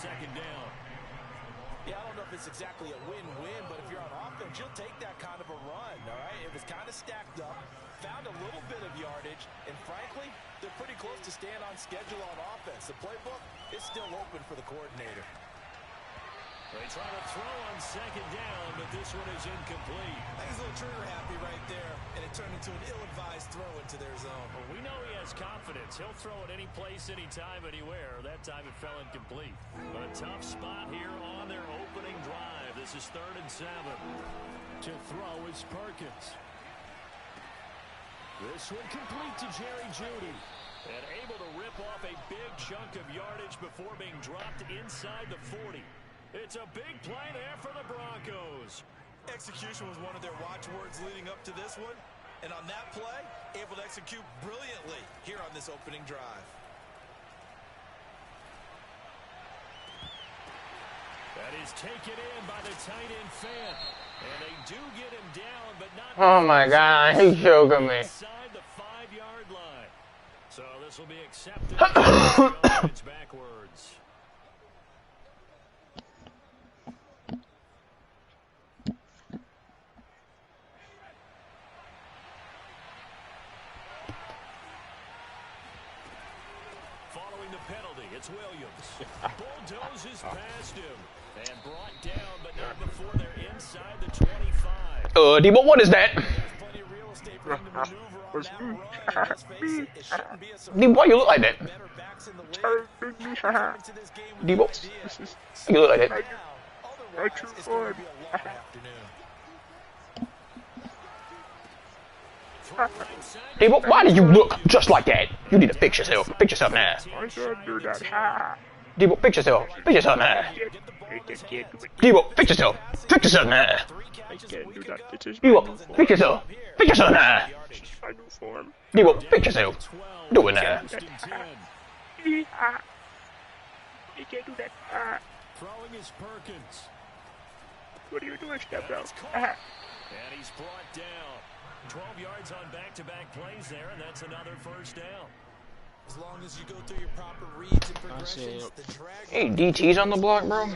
second down. Yeah, I don't know if it's exactly a win-win, but if you're on offense, you'll take that kind of a run, all right? It was kind of stacked up, found a little bit of yardage, and frankly, they're pretty close to staying on schedule on offense. The playbook is still open for the coordinator. They try to throw on second down, but this one is incomplete. I think he's a little trigger happy right there, and it turned into an ill-advised throw into their zone. Well, we know he has confidence. He'll throw it any place, anytime, anywhere. That time it fell incomplete. A tough spot here on their opening drive. This is 3rd and 7. To throw is Perkins. This one complete to Jerry Jeudy. And able to rip off a big chunk of yardage before being dropped inside the 40. It's a big play there for the Broncos. Execution was one of their watchwords leading up to this one. And on that play, able to execute brilliantly here on this opening drive. That is taken in by the tight end Fant. And they do get him down, but not... Oh my God, he's choking me. Inside the 5-yard line. So this will be accepted. It's backwards. Penalty. It's Williams. Bulldozes past him and brought down, but not before they're inside the 25. Debo, what is that? Debo, why you look like that? Debo, you look like that. Debo, why do you look just like that? You need to fix yourself. Fix yourself now. Debo, fix yourself. Fix yourself now. Debo, fix yourself. Fix yourself now. Debo, fix yourself. Fix yourself now. Debo, fix yourself. Do it now. You can't do that. Throwing is Perkins. What are you doing, step down? And he's brought down. 12 yards on back-to-back plays there, and that's another first down. As long as you go through your proper reads and progressions, the drag Hey, DT's on the block, bro.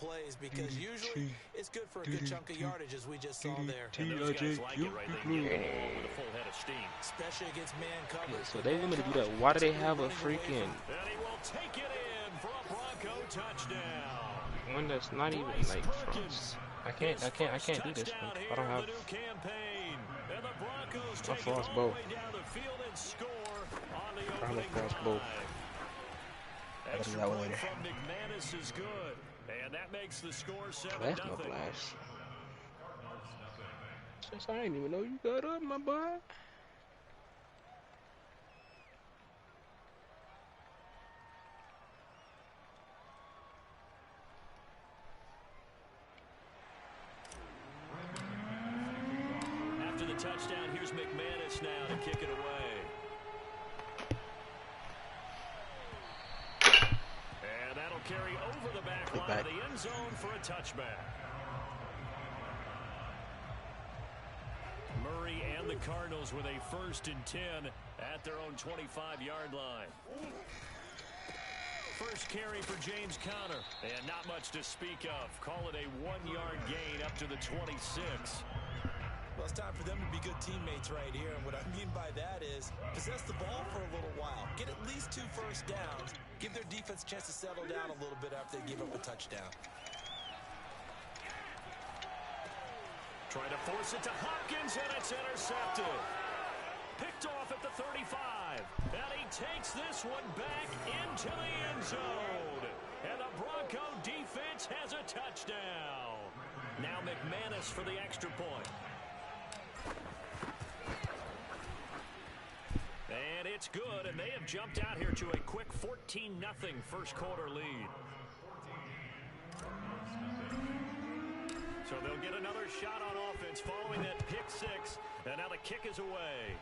Plays because usually it's good for a good chunk of yardage, as we just saw there. And those guys like it, right? They get the ball with a full head of steam. Especially against man coverage. So they want me to do that. Why do they have a freaking... And he will take it in for a Bronco touchdown. One that's not even like frost. I can't do this one. I don't have my frost bow. I have a frost bow. I gotta do that one later. Blast my blast. Since I didn't even know you got up, my boy. Touchdown. Here's McManus now to kick it away. And that'll carry over the back line of the end zone for a touchback. Murray and the Cardinals with a 1st and 10 at their own 25-yard line. First carry for James Conner. And not much to speak of. Call it a 1-yard gain up to the 26. Well, it's time for them to be good teammates right here. And what I mean by that is possess the ball for a little while. Get at least 2 first downs. Give their defense a chance to settle down a little bit after they give up a touchdown. Try to force it to Hopkins, and it's intercepted. Picked off at the 35. And he takes this one back into the end zone. And the Bronco defense has a touchdown. Now McManus for the extra point. And it's good, and they have jumped out here to a quick 14-0 first quarter lead. So they'll get another shot on offense following that pick 6, and now the kick is away.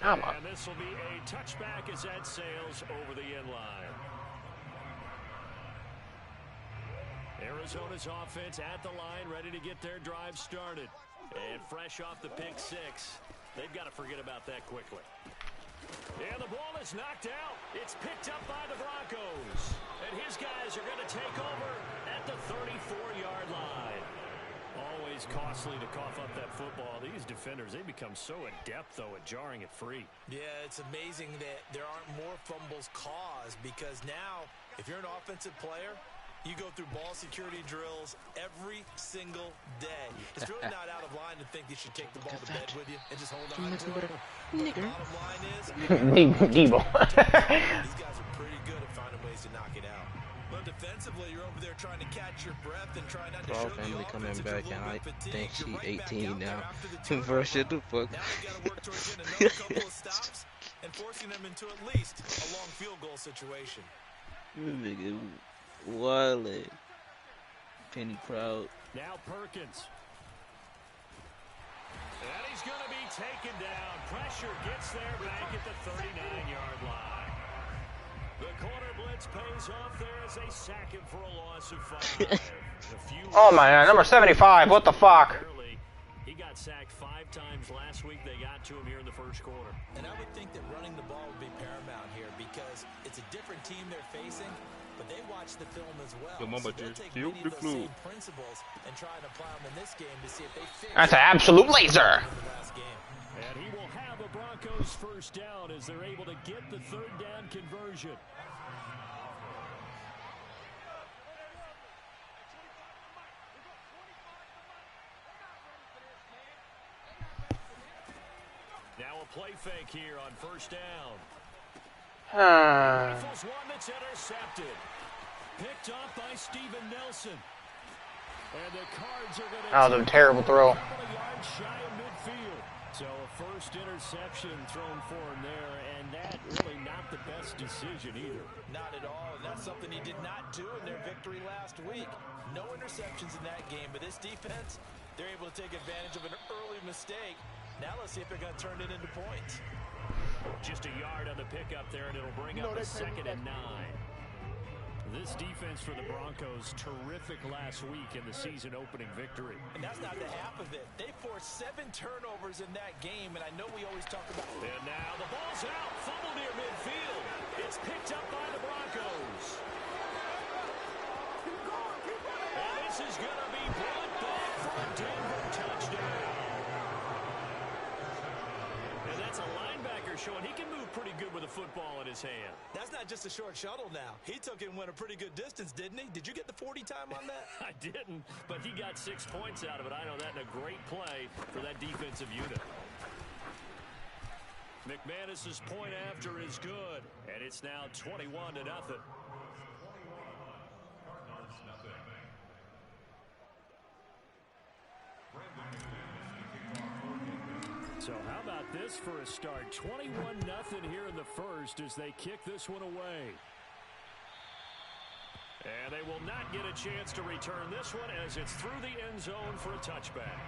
And this will be a touchback as that sails over the end line. Arizona's offense at the line, ready to get their drive started. And fresh off the pick 6. They've got to forget about that quickly. And the ball is knocked out. It's picked up by the Broncos. costly to cough up that football. These defenders, they become so adept, though, at jarring it free. Yeah, it's amazing that there aren't more fumbles caused because now, if you're an offensive player, you go through ball security drills every single day. It's really not out of line to think you should take the ball to bed with you and just hold on to it. But the bottom line is, Debo. these guys are pretty good at finding ways to knock it out. But defensively, you're over there trying to catch your breath and trying not to show the family coming offense back, that you're and a I little bit think fatigued. she You're right back 18 out there now. after the Bro, shut the fuck. Now you got to work towards getting another couple of stops and forcing them into at least a long field goal situation. Nigga, Wiley. Penny Proud. Now Perkins. And he's going to be taken down. Pressure gets there back at the 39-yard line. The corner blitz pays off there as they sack him for a loss of 5. Oh my God, number 75. What the fuck? He got sacked 5 times last week. They got to him here in the first quarter. And I would think that running the ball would be paramount here because it's a different team they're facing, but they watch the film as well. So they'll take many of those same principles and try and apply them in this game to see if they fit. That's an absolute laser. And he will have a Broncos first down as they're able to get the third down conversion. Now a play fake here on first down. Rifles one that's intercepted. Picked off by Steven Nelson. And the Cards are going to That was a terrible throw. a couple of yards shy of midfield. So a first interception thrown for him there, and that really not the best decision either. Not at all, and that's something he did not do in their victory last week. No interceptions in that game, but this defense, they're able to take advantage of an early mistake. Now let's see if they're going to turn it into points. Just a yard on the pickup there, and it'll bring up a 2nd and 9. This defense for the Broncos, terrific last week in the season-opening victory. And that's not the half of it. They forced 7 turnovers in that game, and I know we always talk about... And now the ball's out, fumbled near midfield. It's picked up by the Broncos. And this is going to be brought back for a Denver touchdown. And that's a linebacker showing he can move pretty good with a football in his hand. That's not just a short shuttle now. He took it and went a pretty good distance, didn't he? Did you get the 40 time on that? I didn't, but he got 6 points out of it. I know that in a great play for that defensive unit. McManus's point after is good, and it's now 21-0. So how about this for a start? 21-0 here in the first as they kick this one away. And they will not get a chance to return this one as it's through the end zone for a touchback.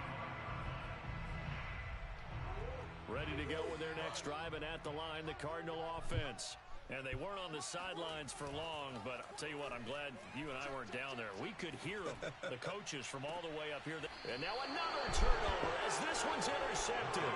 Ready to go with their next drive, and at the line, the Cardinal offense. And they weren't on the sidelines for long, but I'll tell you what, I'm glad you and I weren't down there. We could hear them, the coaches from all the way up here. And now another turnover as this one's intercepted.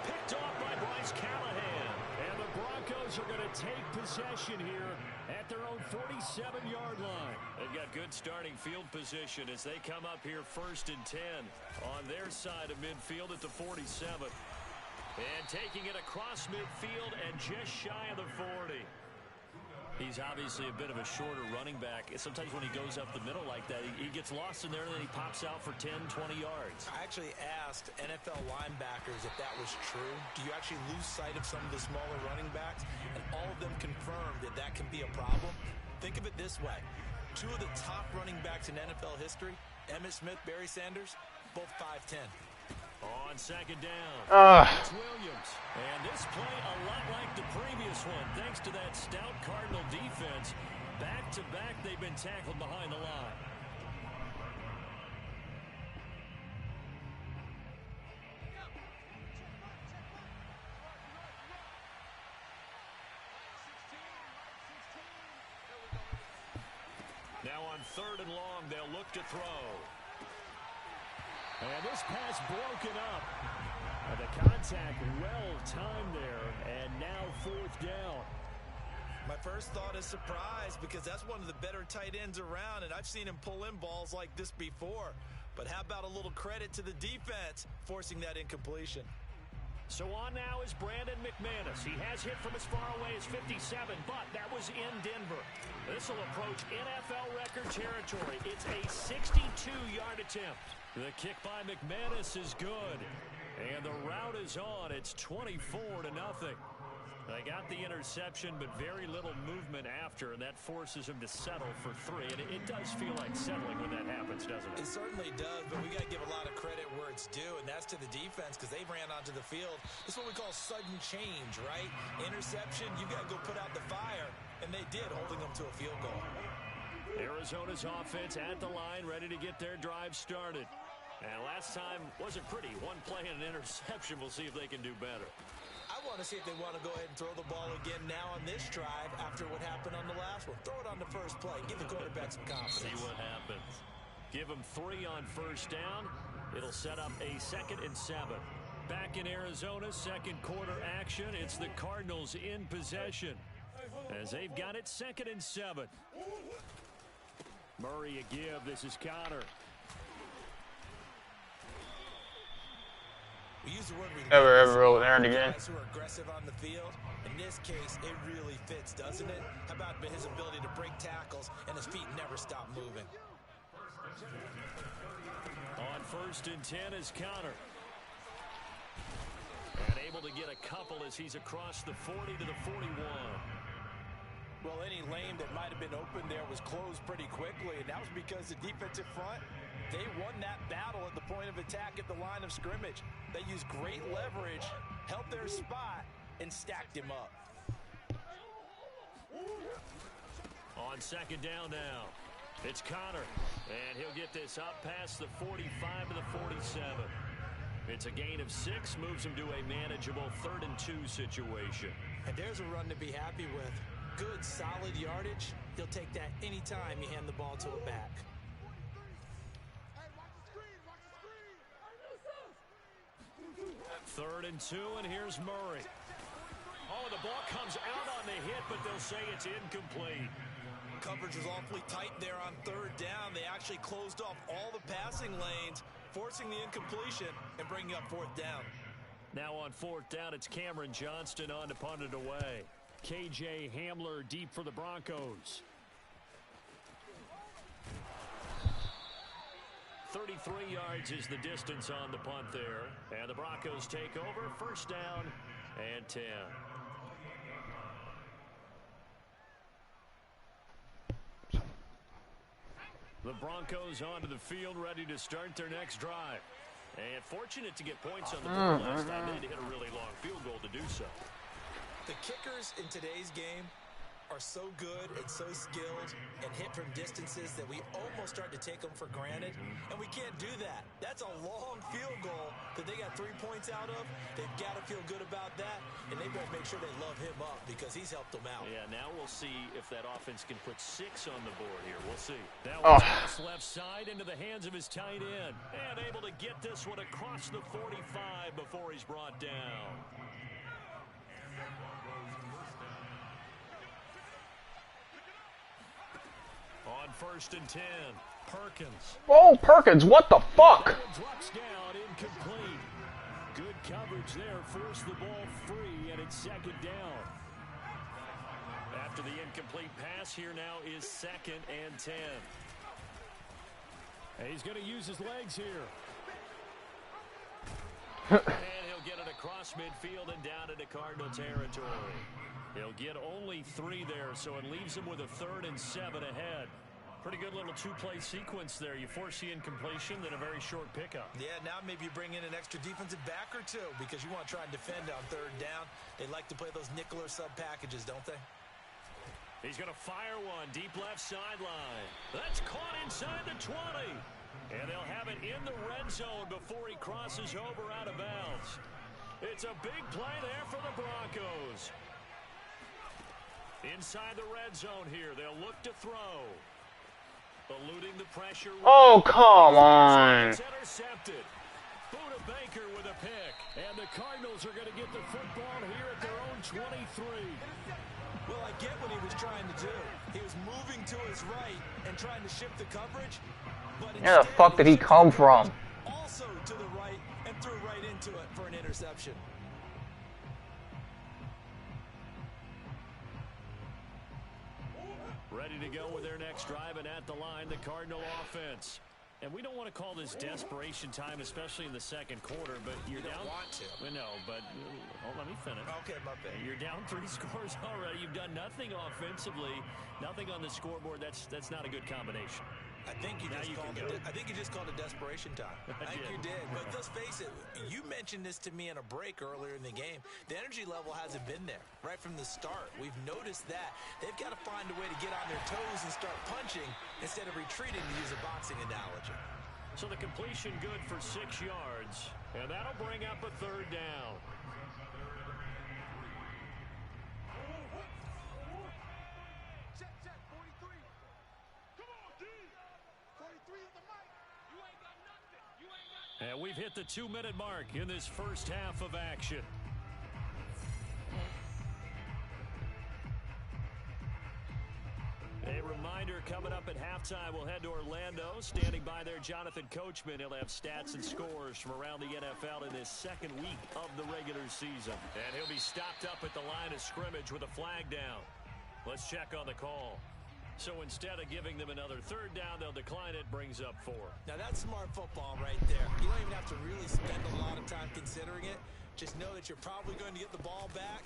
Picked off by Bryce Callahan. And the Broncos are going to take possession here at their own 47-yard line. They've got good starting field position as they come up here 1st and 10 on their side of midfield at the 47. And taking it across midfield and just shy of the 40. He's obviously a bit of a shorter running back. Sometimes when he goes up the middle like that, he gets lost in there and then he pops out for 10, 20 yards. I actually asked NFL linebackers if that was true. Do you actually lose sight of some of the smaller running backs? And all of them confirmed that that can be a problem. Think of it this way. 2 of the top running backs in NFL history, Emmitt Smith, Barry Sanders, both 5'10". On 2nd down, it's Williams. And this play a lot like the previous one, thanks to that stout Cardinal defense. Back-to-back, they've been tackled behind the line. Now on 3rd and long, they'll look to throw. And this pass broken up. And the contact well timed there. And now 4th down. My first thought is surprise because that's one of the better tight ends around, and I've seen him pull in balls like this before. But how about a little credit to the defense forcing that incompletion? So on now is Brandon McManus. He has hit from as far away as 57, but that was in Denver. This will approach NFL record territory. It's a 62-yard attempt. The kick by McManus is good. And the route is on. It's 24-0. They got the interception, but very little movement after, and that forces him to settle for 3. And it does feel like settling when that happens, doesn't it? It certainly does, but we got to give a lot of credit where it's due, and that's to the defense because they ran onto the field. This is what we call sudden change, right? Interception, you got to go put out the fire, and they did, holding them to a field goal. Arizona's offense at the line, ready to get their drive started. And last time wasn't pretty. One play and an interception. We'll see if they can do better. I want to see if they want to go ahead and throw the ball again now on this drive after what happened on the last one. Throw it on the first play. Give the quarterback some confidence. See what happens. Give them 3 on first down. It'll set up a 2nd and 7. Back in Arizona, second quarter action. It's the Cardinals in possession as they've got it 2nd and 7. Murray a give. This is Connor. We use the word we Ever roll there and again. guys who are aggressive on the field. In this case, it really fits, doesn't it? How about his ability to break tackles and his feet never stop moving? On 1st and 10 is Connor. And able to get a couple as he's across the 40 to the 41. Well, any lane that might have been open there was closed pretty quickly, and that was because the defensive front, they won that battle at the point of attack at the line of scrimmage. They used great leverage, held their spot, and stacked him up. On 2nd down now, it's Connor, and he'll get this up past the 45 to the 47. It's a gain of 6, moves him to a manageable 3rd and 2 situation. And there's a run to be happy with. Good, solid yardage. He'll take that anytime you hand the ball to a back. Third and 2, and here's Murray. Oh, the ball comes out on the hit, but they'll say it's incomplete. Coverage was awfully tight there on 3rd down. They actually closed off all the passing lanes, forcing the incompletion and bringing up 4th down. Now on 4th down, it's Cameron Johnston on to punt it away. KJ Hamler deep for the Broncos. 33 yards is the distance on the punt there. And the Broncos take over. 1st down and 10. The Broncos onto the field, ready to start their next drive. And fortunate to get points on the board last time. They had to hit a really long field goal to do so. The kickers in today's game are so good and so skilled and hit from distances that we almost start to take them for granted, and we can't do that. That's a long field goal that they got 3 points out of. They've got to feel good about that, and they better make sure they love him up because he's helped them out. Yeah, now we'll see if that offense can put 6 on the board here. We'll see. Now pass left side into the hands of his tight end, and able to get this one across the 45 before he's brought down. On 1st and 10, Perkins. Oh, Perkins, what the fuck? Drops down, incomplete. Good coverage there, forced the ball free, and it's 2nd down. After the incomplete pass, here now is 2nd and 10. And he's going to use his legs here. And he'll get it across midfield and down into Cardinal territory. He'll get only 3 there, so it leaves him with a 3rd and 7 ahead. Pretty good little 2-play sequence there. You force the incompletion, then a very short pickup. Yeah, now maybe you bring in an extra defensive back or 2 because you want to try and defend on 3rd down. They like to play those nickel or sub packages, don't they? He's going to fire one deep left sideline. That's caught inside the 20. And they'll have it in the red zone before he crosses over out of bounds. It's a big play there for the Broncos. Inside the red zone here, they'll look to throw. Eluding the pressure. Oh, come on. It's intercepted. Buda Baker with a pick. And the Cardinals are going to get the football here at their own 23. Well, I get what he was trying to do. He was moving to his right and trying to shift the coverage. Where the fuck did he come from? Also to the right and threw right into it for an interception. Ready to go with their next drive, and at the line, the Cardinal offense. And we don't want to call this desperation time, especially in the second quarter, but you're down. Want to. We know, but let me finish. Okay, my bad. You're down 3 scores already. You've done nothing offensively, nothing on the scoreboard. That's not a good combination. I think you just called it desperation time. I think you did. But let's face it, you mentioned this to me in a break earlier in the game. The energy level hasn't been there right from the start. We've noticed that. They've got to find a way to get on their toes and start punching instead of retreating, to use a boxing analogy. So the completion good for 6 yards, and that'll bring up a 3rd down. And we've hit the 2-minute mark in this first half of action. A reminder, coming up at halftime, we'll head to Orlando. Standing by there, Jonathan Coachman. He'll have stats and scores from around the NFL in this second week of the regular season. And he'll be stopped up at the line of scrimmage with a flag down. Let's check on the call. So instead of giving them another 3rd down, they'll decline it, brings up 4. Now that's smart football right there. You don't even have to really spend a lot of time considering it. Just know that you're probably going to get the ball back.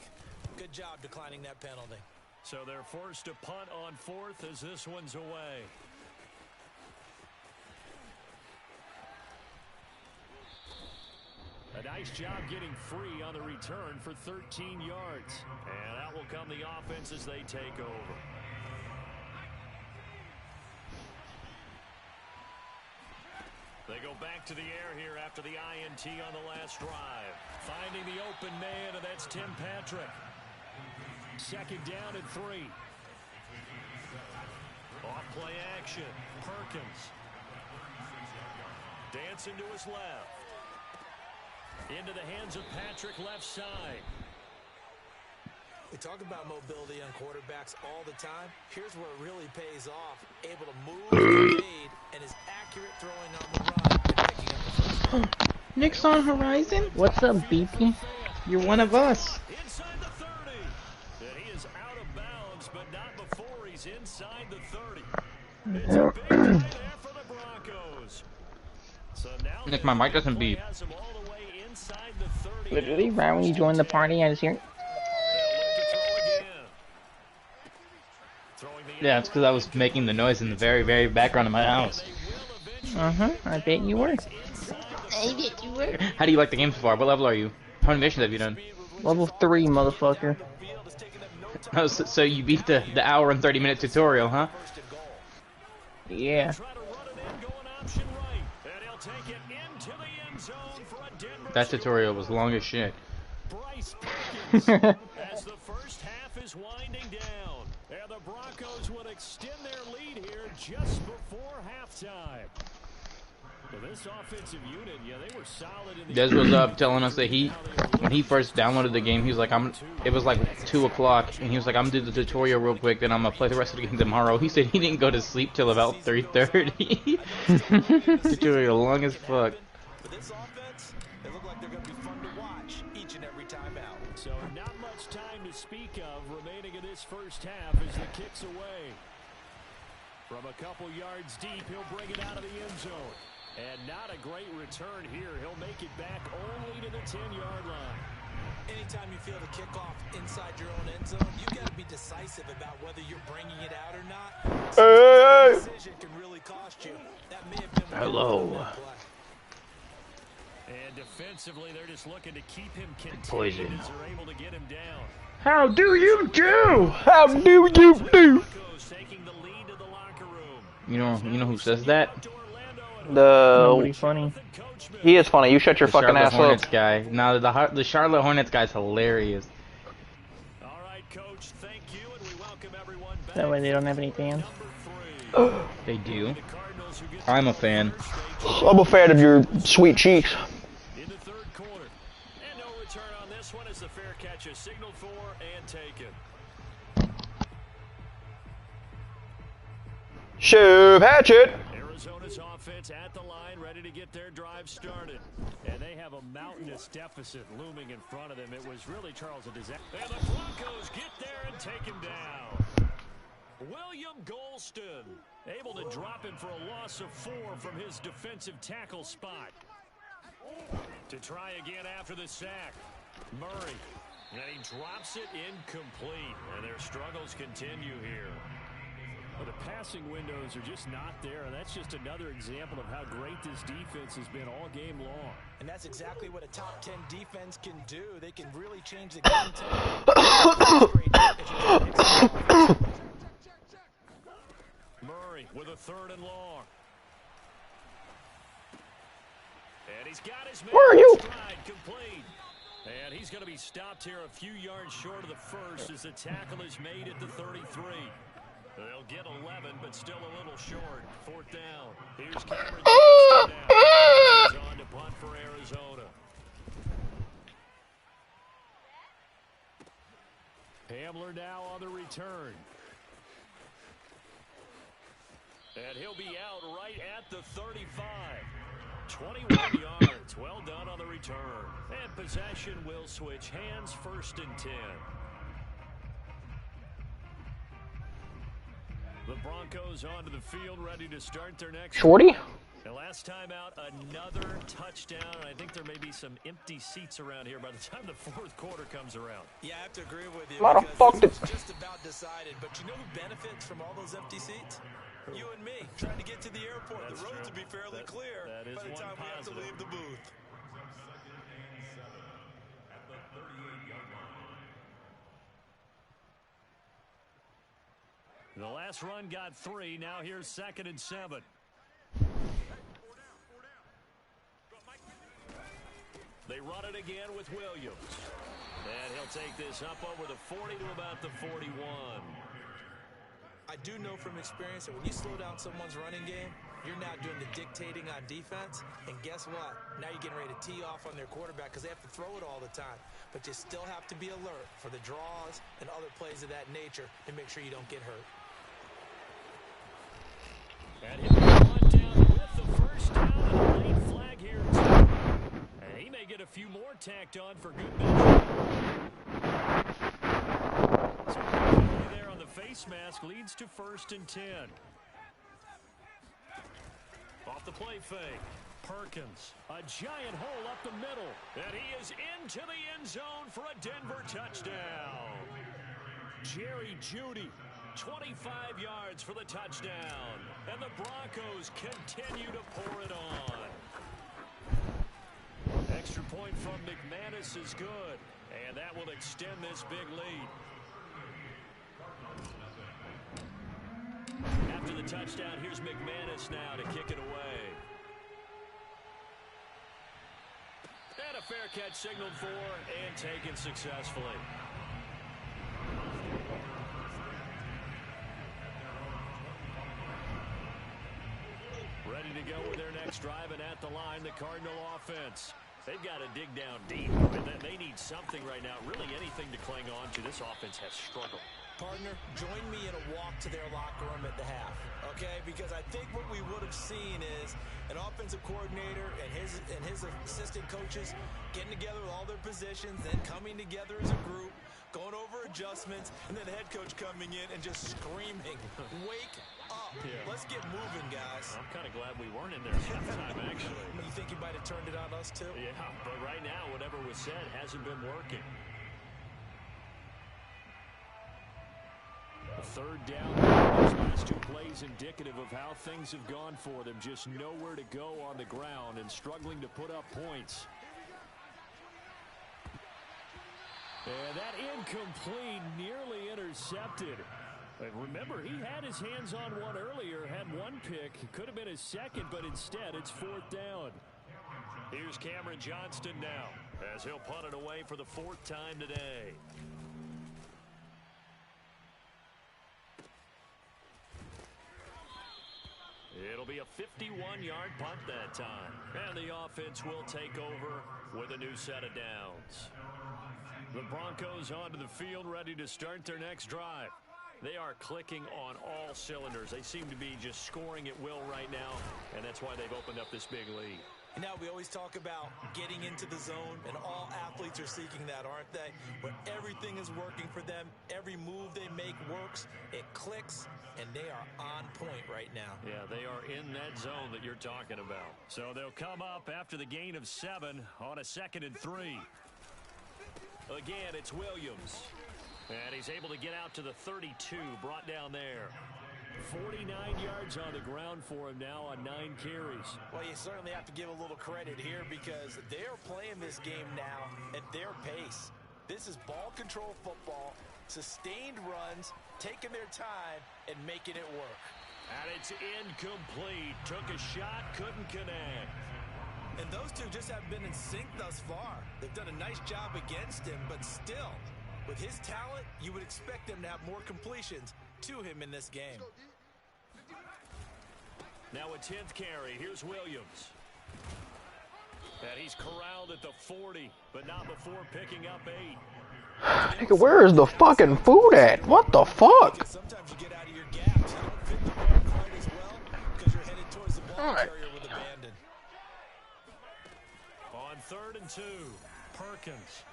Good job declining that penalty. So they're forced to punt on 4th as this one's away. A nice job getting free on the return for 13 yards. And that will come the offense as they take over. They go back to the air here after the INT on the last drive. Finding the open man, and that's Tim Patrick. 2nd down and 3. Off play action. Perkins. Dancing to his left. Into the hands of Patrick, left side. We talk about mobility on quarterbacks all the time. Here's where it really pays off. Able to move, evade, and is accurate throwing on the run and picking up the first down. Nick's on Horizon? What's up, BP? You're one of us. Inside the 30. And he is out of bounds, but not before he's inside the 30. It's a big play there for the Broncos. So now Nick, my mic doesn't beep. has him all the way inside the 30. Literally, right when you joined the party, I was here. Yeah, it's because I was making the noise in the very, very background of my house. I bet you were. I bet you were. How do you like the game so far? What level are you? How many missions have you done? Level 3, motherfucker. Oh, so you beat the hour and 30-minute tutorial, huh? Yeah. That tutorial was long as shit. As the first half is winding down, and the Broncos would extend their lead here just before halftime. So this offensive unit, yeah, they were solid in the Des was up telling us that when he first downloaded the game, he was like, it was like 2 o'clock, and he was like, I'm gonna do the tutorial real quick, then I'm gonna play the rest of the game tomorrow. He said he didn't go to sleep till about 3:30. Tutorial long as fuck. For this offense, they look like they're going to be fun to watch each and every time out. So not much time to speak of remaining in this first half as the kick's away. From a couple yards deep, he'll bring it out of the end zone. And not a great return here. He'll make it back only to the 10-yard line. Anytime you feel the kickoff inside your own end zone, you got to be decisive about whether you're bringing it out or not. Sometimes the decision can really cost you. That may have been Hello. And defensively, they're just looking to keep him contained Poison. as they're able to get him down. How do you do? How do you do? Broncos taking the lead to the locker room. You know who says that? The funny. he is funny. You shut your The fucking Charlotte ass Hornets up. guy. No, the Charlotte Hornets guy's hilarious. All right, Coach, thank you, and we welcome everyone back. That way they don't have any fans. Number 3. They do. The Cardinals who get I'm a fan. I'm a fan of your sweet cheeks. in the third quarter. And no return on this one as the fair catch is signaled for and taken. Shove hatchet. Arizona's offense offense at the line, ready to get their drive started. And they have a mountainous deficit looming in front of them. It was really, Charles, a disaster. And the Broncos get there and take him down. William Golston able to drop him for a loss of 4 from his defensive tackle spot. To try again after the sack. Murray. And he drops it incomplete. And their struggles continue here. Well, the passing windows are just not there, and that's just another example of how great this defense has been all game long. And that's exactly what a top 10 defense can do. They can really change the game tempo. Murray with a 3rd and long. And he's got his man. Where are you? Stride complete. And he's going to be stopped here a few yards short of the first as the tackle is made at the 33. They'll get 11, but still a little short. 4th down. Here's Cameron Johnston now. He's on to punt for Arizona. Hamler now on the return. And he'll be out right at the 35. 21 yards. Well done on the return. And possession will switch hands. 1st and 10. The Broncos onto the field, ready to start their next. Shorty? The last time out, another touchdown. I think there may be some empty seats around here by the time the 4th quarter comes around. Yeah, I have to agree with you. A lot of fucked. It's just about decided. But you know who benefits from all those empty seats? You and me, trying to get to the airport. That's the roads true. will be fairly clear that is by the time one we have to positive. leave the booth. The last run got 3. Now here's 2nd and 7. They run it again with Williams. And he'll take this up over the 40 to about the 41. I do know from experience that when you slow down someone's running game, you're now doing the dictating on defense. And guess what? Now you're getting ready to tee off on their quarterback because they have to throw it all the time. But you still have to be alert for the draws and other plays of that nature to make sure you don't get hurt. And he'll run down with the 1st down and a late flag here, too. And he may get a few more tacked on for good measure. So there on the face mask leads to 1st and 10. Off the play fake. Perkins, a giant hole up the middle. And he is into the end zone for a Denver touchdown. Jerry Jeudy. 25 yards for the touchdown. And the Broncos continue to pour it on. Extra point from McManus is good. And that will extend this big lead. After the touchdown, here's McManus now to kick it away. And a fair catch signaled for and taken successfully. Ready to go with their next drive, and at the line, the Cardinal offense. They've got to dig down deep. They need something right now, really anything to cling on to. This offense has struggled. Partner, join me in a walk to their locker room at the half, okay? Because I think what we would have seen is an offensive coordinator and his assistant coaches getting together with all their positions, then coming together as a group, going over adjustments, and then the head coach coming in and just screaming, wake up. Yeah. Let's get moving, guys. I'm kind of glad we weren't in there halftime, actually. You think you might have turned it on us, too? Yeah, but right now, whatever was said hasn't been working. A 3rd down. Those last 2 plays indicative of how things have gone for them. Just nowhere to go on the ground and struggling to put up points. And that incomplete, nearly intercepted. And remember, he had his hands on one earlier, had 1 pick. It could have been his 2nd, but instead it's 4th down. Here's Cameron Johnston now, as he'll punt it away for the 4th time today. It'll be a 51-yard punt that time. And the offense will take over with a new set of downs. The Broncos onto the field, ready to start their next drive. They are clicking on all cylinders. They seem to be just scoring at will right now, and that's why they've opened up this big lead. Now, we always talk about getting into the zone, and all athletes are seeking that, aren't they? Where everything is working for them, every move they make works, it clicks, and they are on point right now. Yeah, they are in that zone that you're talking about. So they'll come up after the gain of 7 on a 2nd and 3. Again, it's Williams. And he's able to get out to the 32, brought down there. 49 yards on the ground for him now on 9 carries. Well, you certainly have to give a little credit here because they're playing this game now at their pace. This is ball control football, sustained runs, taking their time, and making it work. And it's incomplete. Took a shot, couldn't connect. And those two just haven't been in sync thus far. They've done a nice job against him, but still, with his talent, you would expect them to have more completions to him in this game. Now a 10th carry. Here's Williams. And he's corralled at the 40, but not before picking up 8. Nigga, where is the fucking food at? What the fuck? Sometimes you get out of your gaps. You don't fit the ball quite as well because you're headed towards the ball carrier with abandon. On 3rd and 2, Perkins.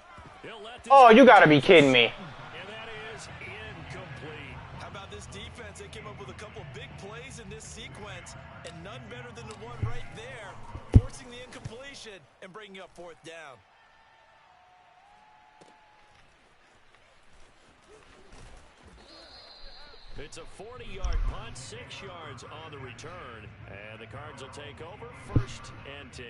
Oh, you gotta be kidding me. And that is incomplete. How about this defense? They came up with a couple big plays in this sequence, and none better than the one right there, forcing the incompletion and bringing up 4th down. It's a 40-yard punt, 6 yards on the return, and the Cards will take over 1st and 10.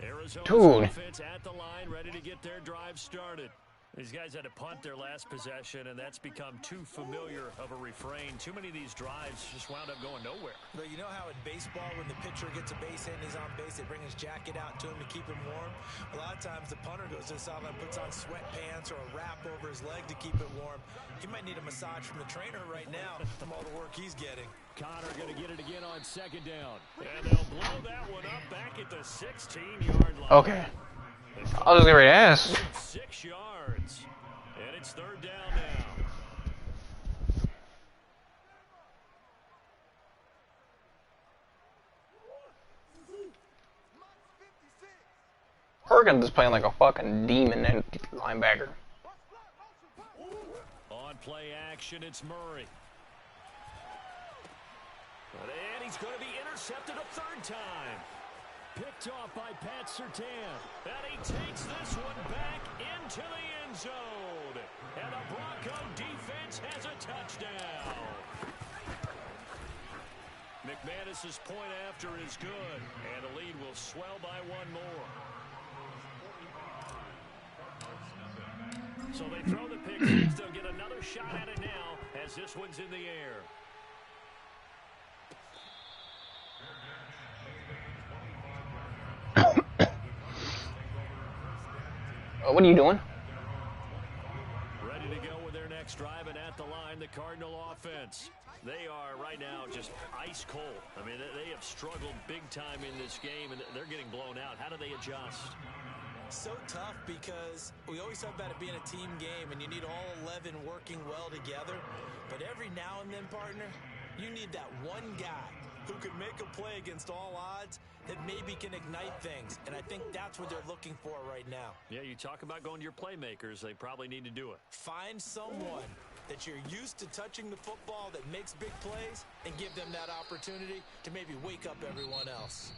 Arizona's offense at the line, ready to get their drive started. These guys had to punt their last possession, and that's become too familiar of a refrain. Too many of these drives just wound up going nowhere. But you know how in baseball, when the pitcher gets a base hit and he's on base, they bring his jacket out to him to keep him warm? A lot of times the punter goes to the sideline, puts on sweatpants or a wrap over his leg to keep it warm. He might need a massage from the trainer right now from all the work he's getting. Connor going to get it again on 2nd down. And they'll blow that one up back at the 16-yard line. Okay. I was gonna ask. 6 yards. And it's 3rd down now. Perkins is playing like a fucking demon and linebacker. On play action, it's Murray. And he's going to be intercepted a 3rd time. Picked off by Pat Surtain. And he takes this one back into the end zone. And the Bronco defense has a touchdown. McManus's point after is good. And the lead will swell by 1 more. So they throw the pick six. They'll get another shot at it now as this one's in the air. What are you doing? Ready to go with their next drive, and at the line, the Cardinal offense. They are right now just ice cold. I mean, they have struggled big time in this game, and they're getting blown out. How do they adjust? So tough because we always talk about it being a team game, and you need all 11 working well together. But every now and then, partner, you need that one guy who can make a play against all odds that maybe can ignite things. And I think that's what they're looking for right now. Yeah, you talk about going to your playmakers. They probably need to do it. Find someone that you're used to touching the football that makes big plays and give them that opportunity to maybe wake up everyone else.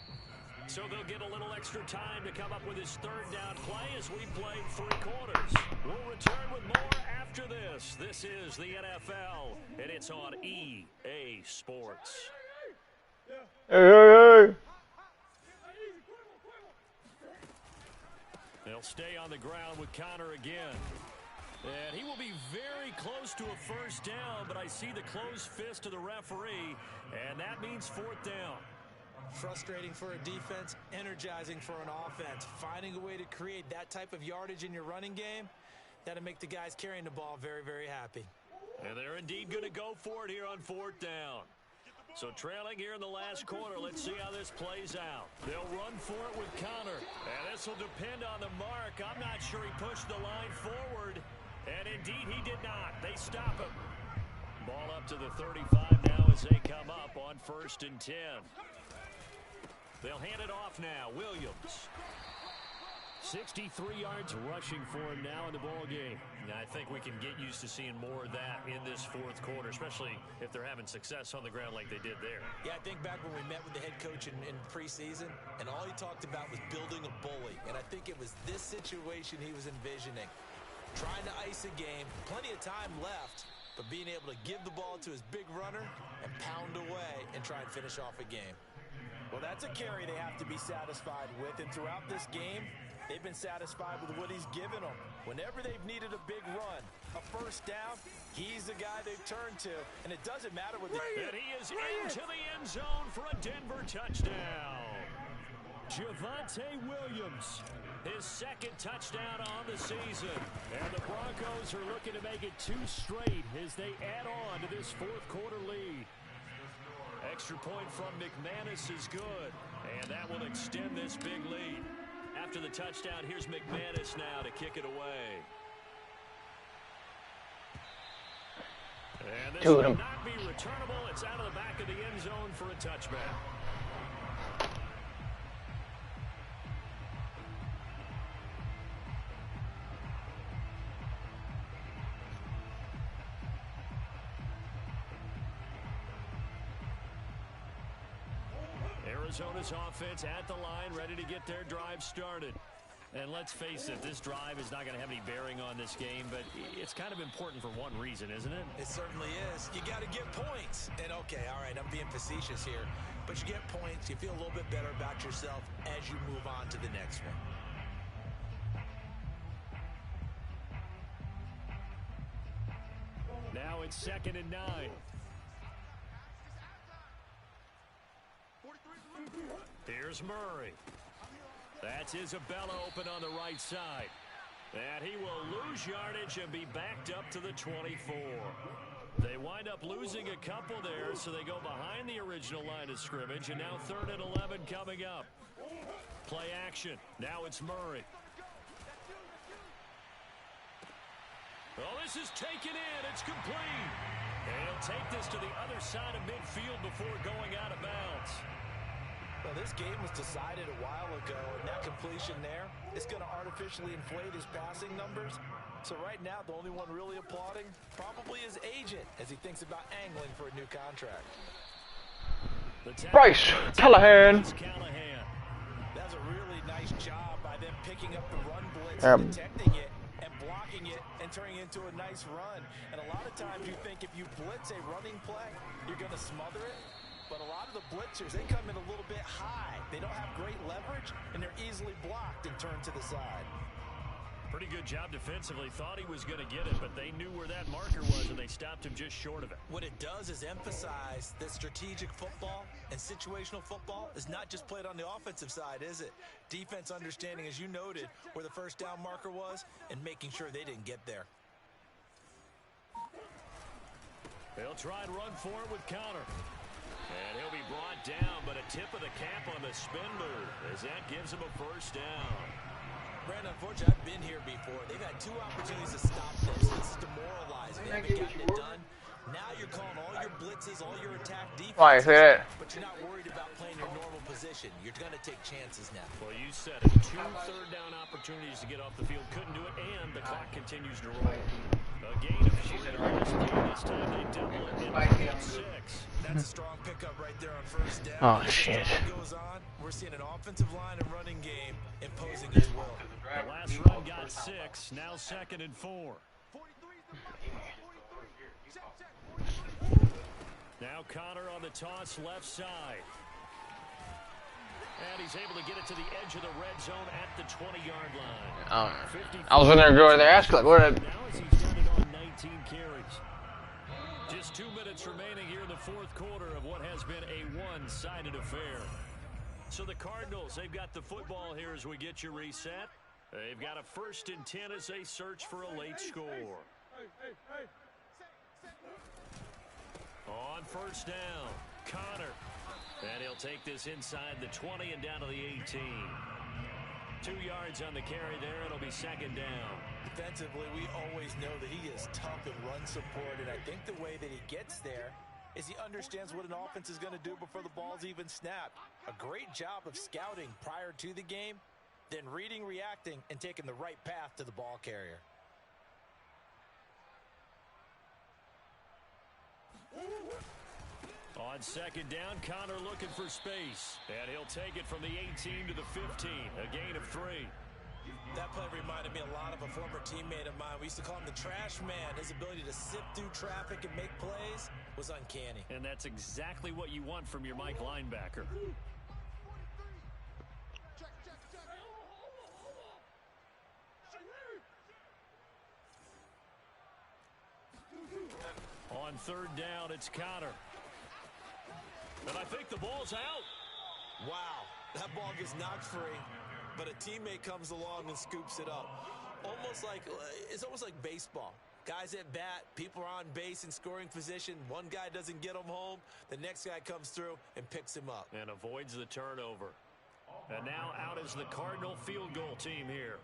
So they'll get a little extra time to come up with his 3rd down play as we play 3 quarters. We'll return with more after this. This is the NFL, and it's on EA Sports. Hey. They'll stay on the ground with Connor again. And he will be very close to a 1st down, but I see the closed fist of the referee, and that means 4th down. Frustrating for a defense, energizing for an offense. Finding a way to create that type of yardage in your running game, that'll make the guys carrying the ball very, very happy. And they're indeed going to go for it here on 4th down. So trailing here in the last quarter, let's see how this plays out. They'll run for it with Connor. And this will depend on the mark. I'm not sure he pushed the line forward. And indeed, he did not. They stop him. Ball up to the 35 now as they come up on 1st and 10. They'll hand it off now. Williams. 63 yards rushing for him now in the ball game. Now, I think we can get used to seeing more of that in this 4th quarter, especially if they're having success on the ground like they did there. Yeah, I think back when we met with the head coach in preseason, and all he talked about was building a bully. And I think it was this situation he was envisioning. Trying to ice a game, plenty of time left, but being able to give the ball to his big runner and pound away and try and finish off a game. Well, that's a carry they have to be satisfied with, and throughout this game, they've been satisfied with what he's given them. Whenever they've needed a big run, a 1st down, he's the guy they've turned to, and it doesn't matter what And he is into the end zone for a Denver touchdown. Javonte Williams, his 2nd touchdown on the season. And the Broncos are looking to make it 2 straight as they add on to this 4th quarter lead. Extra point from McManus is good, and that will extend this big lead. After the touchdown, here's McManus now to kick it away. And this will not be returnable. It's out of the back of the end zone for a touchback. Arizona's offense at the line, ready to get their drive started. And let's face it, this drive is not going to have any bearing on this game, but it's kind of important for one reason, isn't it? It certainly is. You got to get points. And okay, all right, I'm being facetious here, but you get points, you feel a little bit better about yourself as you move on to the next one. Now it's 2nd and 9. Here's Murray. That's Isabella open on the right side. And he will lose yardage and be backed up to the 24. They wind up losing a couple there, so they go behind the original line of scrimmage, and now 3rd and 11 coming up. Play action. Now it's Murray. Oh, this is taken in. It's complete. And he'll take this to the other side of midfield before going out of bounds. Well, this game was decided a while ago, and that completion there is going to artificially inflate his passing numbers. So right now, the only one really applauding probably his agent as he thinks about angling for a new contract. Bryce Callahan. That's a really nice job by them picking up the run blitz, detecting it, and blocking it, and turning it into a nice run. And a lot of times you think if you blitz a running play, you're going to smother it. But a lot of the blitzers, they come in a little bit high. They don't have great leverage, and they're easily blocked and turned to the side. Pretty good job defensively. Thought he was going to get it, but they knew where that marker was, and they stopped him just short of it. What it does is emphasize that strategic football and situational football is not just played on the offensive side, is it? Defense understanding, as you noted, where the first down marker was and making sure they didn't get there. They'll try and run for it with Connor. And he'll be brought down, but a tip of the cap on the spin move as that gives him a first down. Brandon, unfortunately, I've been here before. They've had 2 opportunities to stop this. This is demoralizing. They haven't gotten it done. Now you're calling all your blitzes, all your attack defenses, but you're not worried about playing your normal position. You're going to take chances now. Well, you said it. 2 third-down opportunities to get off the field. Couldn't do it, and the clock continues to roll. A gain of 3 in this game. This time they double it in 6. That's a strong pickup right there on first down. Oh, shit. Goes on, we're seeing an offensive line and running game imposing its will. The last run got 6. Now 2nd and 4. Now Connor on the toss left side. And he's able to get it to the edge of the red zone at the 20-yard line. I was in there going there asking, like, what? Now as he's done it on 19 carries. Just 2 minutes remaining here in the 4th quarter of what has been a one-sided affair. So the Cardinals, they've got the football here as we get you reset. They've got a 1st and 10 as they search for a late score. On first down, Connor. And he'll take this inside the 20 and down to the 18. 2 yards on the carry there. It'll be second down. Defensively, we always know that he is tough in run support, and I think the way that he gets there is he understands what an offense is going to do before the ball's even snapped. A great job of scouting prior to the game, then reading, reacting, and taking the right path to the ball carrier. On second down, Connor looking for space. And he'll take it from the 18 to the 15, a gain of 3. That play reminded me a lot of a former teammate of mine. We used to call him the trash man. His ability to sift through traffic and make plays was uncanny. And that's exactly what you want from your Mike linebacker. On third down, it's Connor. And I think the ball's out. Wow, that ball gets knocked free, but a teammate comes along and scoops it up. It's almost like baseball. Guys at bat, people are on base in scoring position. One guy doesn't get him home. The next guy comes through and picks him up. And avoids the turnover. And now out is the Cardinal field goal team here.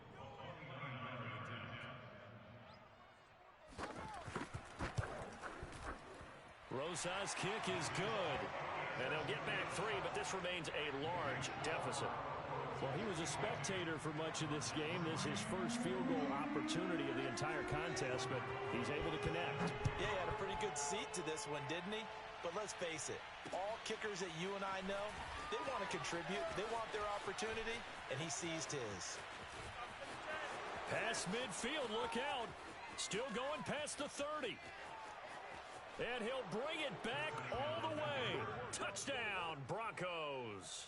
Rosa's kick is good. And they'll get back 3, but this remains a large deficit. Well, he was a spectator for much of this game. This is his first field goal opportunity of the entire contest, but he's able to connect. Yeah, he had a pretty good seat to this one, didn't he? But let's face it, all kickers that you and I know, they want to contribute. They want their opportunity, and he seized his. Past midfield, look out. Still going past the 30. And he'll bring it back all the way. Touchdown, Broncos.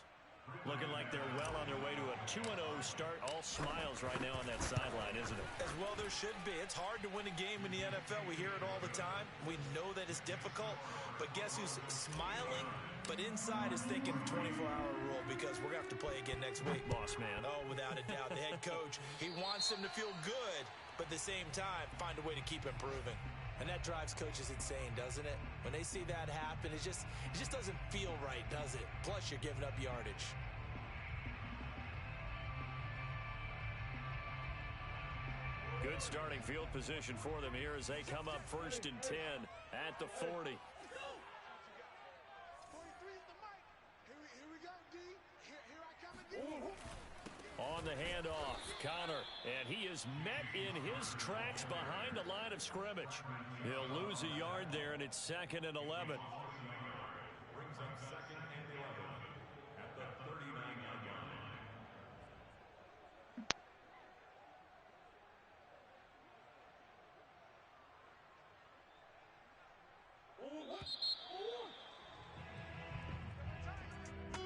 Looking like they're well on their way to a 2-0 start. All smiles right now on that sideline, isn't it? As well there should be. It's hard to win a game in the NFL. We hear it all the time. We know that it's difficult. But guess who's smiling? But inside is thinking 24-hour rule because we're going to have to play again next week. Boss man. Oh, without a doubt. The head coach, he wants them to feel good, but at the same time, find a way to keep improving. And that drives coaches insane, doesn't it? When they see that happen, it just doesn't feel right, does it? Plus, you're giving up yardage. Good starting field position for them here as they come up 1st and 10 at the 40. On the handoff, Connor, and he is met in his tracks behind the line of scrimmage. He'll lose a yard there, and it's 2nd and 11. Brings up 2nd and 11 at the 39-yard line.